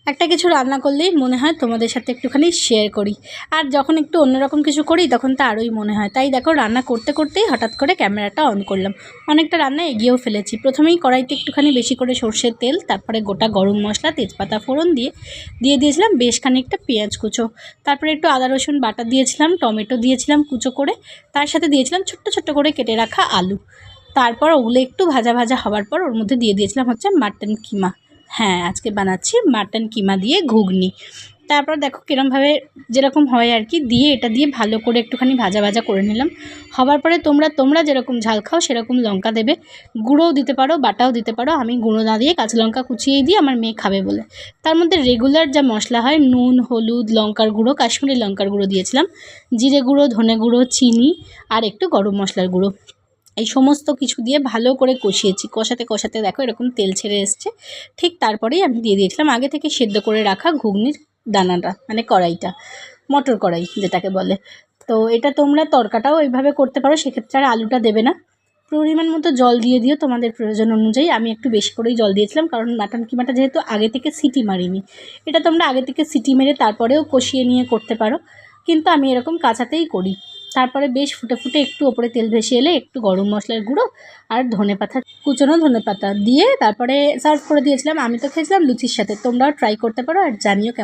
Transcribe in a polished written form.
একটা কিছু রান্না করলেই মনে হয় তোমাদের সাথে একটুখানি শেয়ার করি, আর যখন একটু অন্যরকম কিছু করি তখন তো আরোই মনে হয়। তাই দেখো রান্না করতে করতেই হঠাৎ করে ক্যামেরাটা অন করলাম। অনেকটা রান্না এগিয়েও ফেলেছি। প্রথমেই কড়াইতে একটুখানি বেশি করে সর্ষের তেল, তারপরে গোটা গরম মশলা, তেজপাতা ফোড়ন দিয়ে দিয়েছিলাম বেশ খানিকটা পেঁয়াজ কুচো, তারপরে একটু আদা রসুন বাটা দিয়েছিলাম, টমেটো দিয়েছিলাম কুচো করে, তার সাথে দিয়েছিলাম ছোট্ট ছোট্ট করে কেটে রাখা আলু। তারপর ওগুলো একটু ভাজা ভাজা হওয়ার পর ওর মধ্যে দিয়ে দিয়েছিলাম হচ্ছে মাটন কিমা। হ্যাঁ, আজকে বানাচ্ছি মাটন কিমা দিয়ে ঘুগনি। তারপর দেখো কীরমভাবে যেরকম হয় আর কি, দিয়ে এটা দিয়ে ভালো করে একটুখানি ভাজা ভাজা করে নিলাম। হওয়ার পরে তোমরা যেরকম ঝাল খাও সেরকম লঙ্কা দেবে, গুঁড়োও দিতে পারো, বাটাও দিতে পারো। আমি গুঁড়ো না দিয়ে কাঁচা লঙ্কা কুচিয়েই দিই, আমার মেয়ে খাবে বলে। তার মধ্যে রেগুলার যা মশলা হয়, নুন, হলুদ, লঙ্কার গুঁড়ো, কাশ্মীরি লঙ্কার গুঁড়ো দিয়েছিলাম, জিরে গুঁড়ো, ধনে গুঁড়ো, চিনি আর একটু গরম মশলার গুঁড়ো। এই সমস্ত কিছু দিয়ে ভালো করে কষিয়েছি। কষাতে কষাতে দেখো এরকম তেল ছেড়ে এসছে। ঠিক তারপরেই আমি দিয়ে দিয়েছিলাম আগে থেকে সেদ্ধ করে রাখা ঘুগনির দানাটা, মানে কড়াইটা, মটর কড়াই যেটাকে বলে। তো এটা তোমরা তড়কাটাও এইভাবে করতে পারো, সেক্ষেত্রে আর আলুটা দেবে না। পরিমাণ মতো জল দিয়ে দিও তোমাদের প্রয়োজন অনুযায়ী। আমি একটু বেশি করেই জল দিয়েছিলাম, কারণ মাটন কিমাটা যেহেতু আগে থেকে সিটি মারিনি। এটা তোমরা আগে থেকে সিটি মেরে তারপরেও কষিয়ে নিয়ে করতে পারো, কিন্তু আমি এরকম কাঁচাতেই করি। তারপরে বেশ ফুটে ফুটে একটু ওপরে তেল ভেসে এলে একটু গরম মশলার গুঁড়ো আর ধনেপাতা, কুচনো ধনেপাতা দিয়ে তারপরে সার্ভ করে দিয়েছিলাম। আমি তো খেয়েছিলাম লুচির সাথে। তোমরাও ট্রাই করতে পারো আর জানিও কেমন।